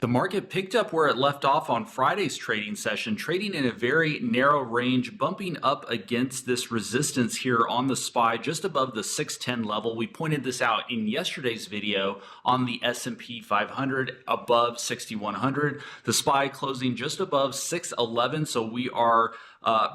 The market picked up where it left off on Friday's trading session, trading in a very narrow range, bumping up against this resistance here on the SPY just above the 610 level. We pointed this out in yesterday's video on the S&P 500 above 6100. The SPY closing just above 611, so we are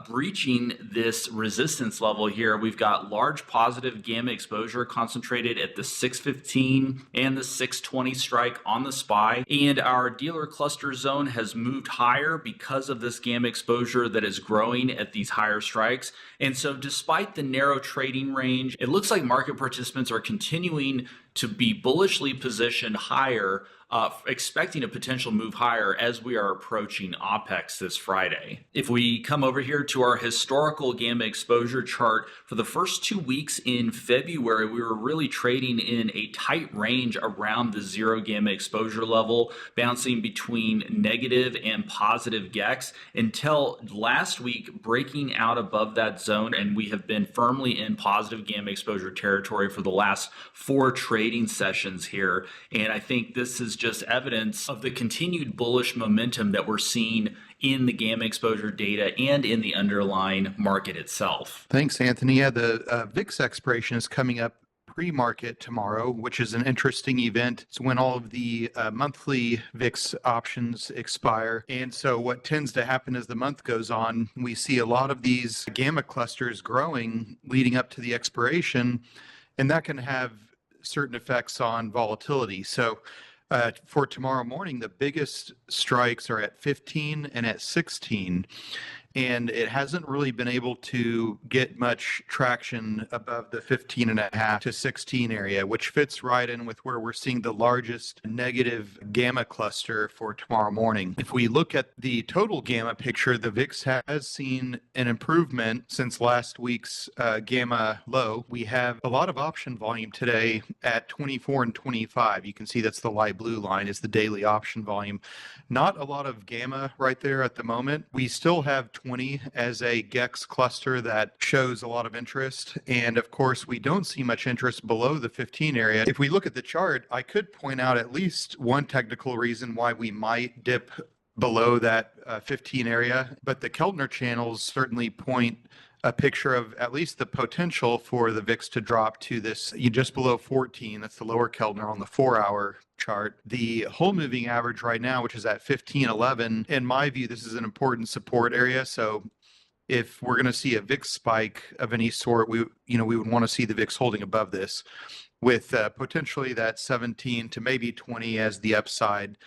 breaching this resistance level here. We've got large positive gamma exposure concentrated at the 615 and the 620 strike on the SPY, and our dealer cluster zone has moved higher because of this gamma exposure that is growing at these higher strikes. And so despite the narrow trading range, it looks like market participants are continuing to be bullishly positioned higher, expecting a potential move higher as we are approaching OPEX this Friday. If we come over here to our historical gamma exposure chart, for the first 2 weeks in February, we were really trading in a tight range around the zero gamma exposure level, bouncing between negative and positive GEX until last week breaking out above that zone, and we have been firmly in positive gamma exposure territory for the last 4 trading sessions here. And I think this is just evidence of the continued bullish momentum that we're seeing in the gamma exposure data and in the underlying market itself. Thanks, Anthony. Yeah, the VIX expiration is coming up pre-market tomorrow, which is an interesting event. It's when all of the monthly VIX options expire. And so what tends to happen as the month goes on, we see a lot of these gamma clusters growing leading up to the expiration, and that can have certain effects on volatility. So for tomorrow morning, the biggest strikes are at 15 and at 16. And it hasn't really been able to get much traction above the 15.5 to 16 area, which fits right in with where we're seeing the largest negative gamma cluster for tomorrow morning. If we look at the total gamma picture, the VIX has seen an improvement since last week's gamma low. We have a lot of option volume today at 24 and 25. You can see that's the light blue line is the daily option volume. Not a lot of gamma right there at the moment. We still have 20 as a GEX cluster that shows a lot of interest. And of course, we don't see much interest below the 15 area. If we look at the chart, I could point out at least one technical reason why we might dip below that 15 area, but the Keltner channels certainly point a picture of at least the potential for the VIX to drop to this just below 14. That's the lower Keltner on the 4-hour chart. The whole moving average right now, which is at 15.11, in my view, this is an important support area. So if we're going to see a VIX spike of any sort, we would want to see the VIX holding above this with potentially that 17 to maybe 20 as the upside.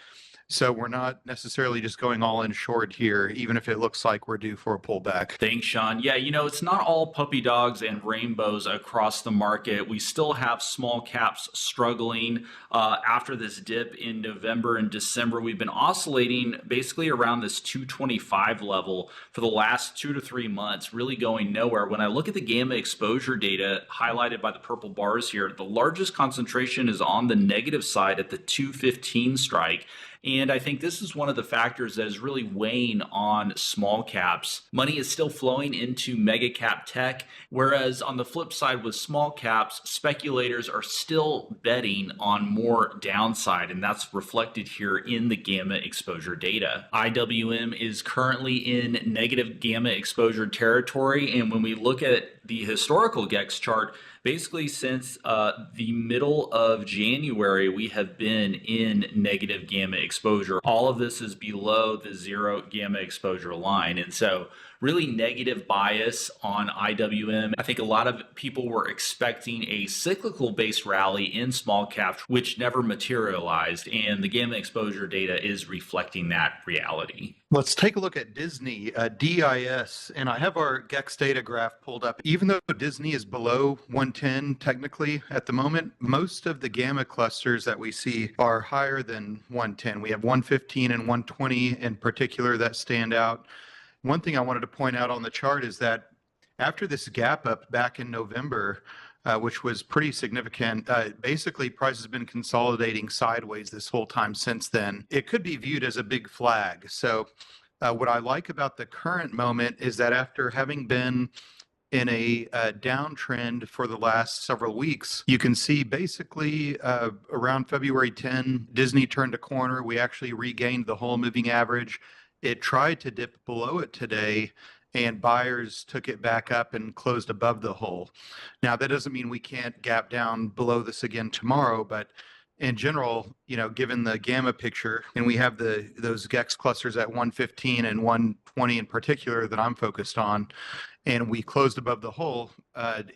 So we're not necessarily just going all in short here, even if it looks like we're due for a pullback. Thanks, Sean. Yeah, it's not all puppy dogs and rainbows across the market. We still have small caps struggling after this dip in November and December. We've been oscillating basically around this 225 level for the last 2 to 3 months, really going nowhere. When I look at the gamma exposure data highlighted by the purple bars here, the largest concentration is on the negative side at the 215 strike. And I think this is one of the factors that is really weighing on small caps. Money is still flowing into mega cap tech, whereas on the flip side with small caps, speculators are still betting on more downside, and that's reflected here in the gamma exposure data. IWM is currently in negative gamma exposure territory, and when we look at the historical GEX chart, basically since the middle of January, we have been in negative gamma exposure. All of this is below the zero gamma exposure line. And so really negative bias on IWM. I think a lot of people were expecting a cyclical based rally in small caps, which never materialized. And the gamma exposure data is reflecting that reality. Let's take a look at Disney, DIS, and I have our GEX data graph pulled up. Even though Disney is below 110 technically at the moment, most of the gamma clusters that we see are higher than 110. We have 115 and 120 in particular that stand out. One thing I wanted to point out on the chart is that after this gap up back in November, which was pretty significant, basically price has been consolidating sideways this whole time since then. It could be viewed as a big flag. So what I like about the current moment is that after having been in a downtrend for the last several weeks. You can see basically around February 10, Disney turned a corner. We actually regained the whole moving average. It tried to dip below it today, and buyers took it back up and closed above the hole. Now, that doesn't mean we can't gap down below this again tomorrow, but in general, given the gamma picture, and we have those GEX clusters at 115 and 120 in particular that I'm focused on, and we closed above the hole,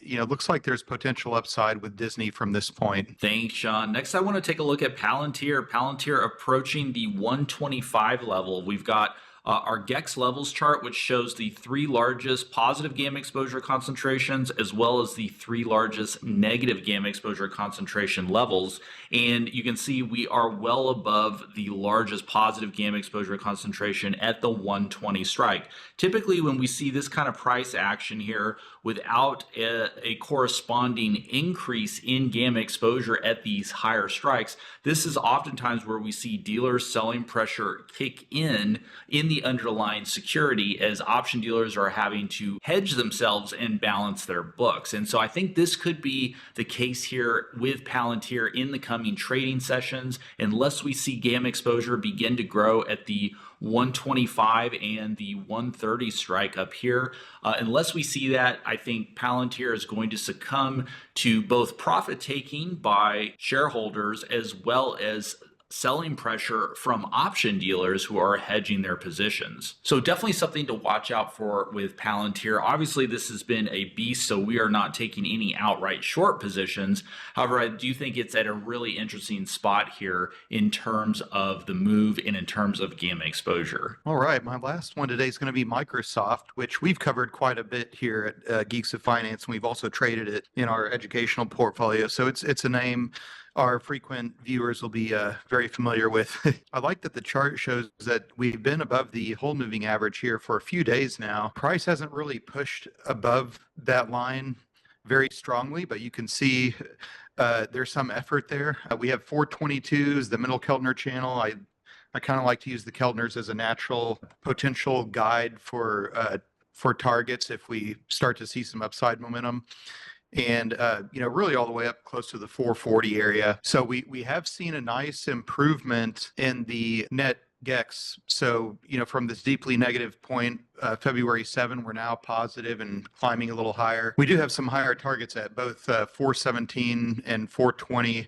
looks like there's potential upside with Disney from this point. Thanks, Sean. Next, I want to take a look at Palantir. Palantir approaching the 125 level. We've got our GEX levels chart, which shows the 3 largest positive gamma exposure concentrations, as well as the 3 largest negative gamma exposure concentration levels. And you can see we are well above the largest positive gamma exposure concentration at the 120 strike. Typically, when we see this kind of price action here without a corresponding increase in gamma exposure at these higher strikes, this is oftentimes where we see dealers selling pressure kick in the underlying security, as option dealers are having to hedge themselves and balance their books. And so I think this could be the case here with Palantir in the coming trading sessions, unless we see gamma exposure begin to grow at the 125 and the 130 strike up here. Unless we see that, I think Palantir is going to succumb to both profit taking by shareholders as well as selling pressure from option dealers who are hedging their positions. So definitely something to watch out for with Palantir. Obviously, this has been a beast, so we are not taking any outright short positions. However, I do think it's at a really interesting spot here in terms of the move and in terms of gamma exposure. All right, my last one today is going to be Microsoft, which we've covered quite a bit here at Geeks of Finance, and we've also traded it in our educational portfolio. So it's a name our frequent viewers will be very familiar with. I like that the chart shows that we've been above the whole moving average here for a few days now. Price hasn't really pushed above that line very strongly, but you can see there's some effort there. We have 422s, the middle Keltner channel. I kind of like to use the Keltners as a natural potential guide for targets if we start to see some upside momentum. And, really all the way up close to the 440 area. So we have seen a nice improvement in the net GEX. So, from this deeply negative point, February 7, we're now positive and climbing a little higher. We do have some higher targets at both 417 and 420.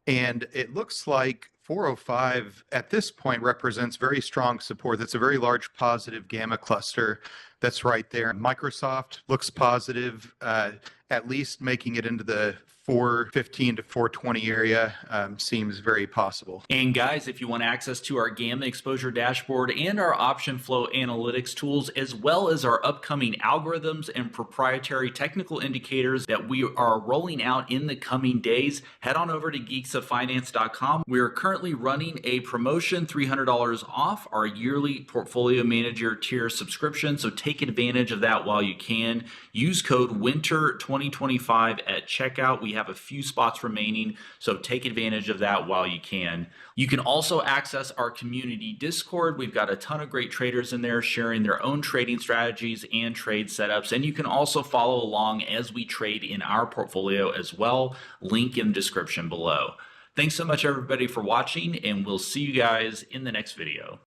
And it looks like 405 at this point represents very strong support. That's a very large positive gamma cluster that's right there. Microsoft looks positive, at least making it into the 415 to 420 area seems very possible. And guys, if you want access to our gamma exposure dashboard and our option flow analytics tools, as well as our upcoming algorithms and proprietary technical indicators that we are rolling out in the coming days, head on over to geeksoffinance.com. We are currently running a promotion, $300 off our yearly portfolio manager tier subscription. So take advantage of that while you can. Use code WINTER2025 at checkout. We have a few spots remaining, so take advantage of that while you can. You can also access our community Discord. We've got a ton of great traders in there sharing their own trading strategies and trade setups, and you can also follow along as we trade in our portfolio as well. Link in the description below. Thanks so much, everybody, for watching, and we'll see you guys in the next video.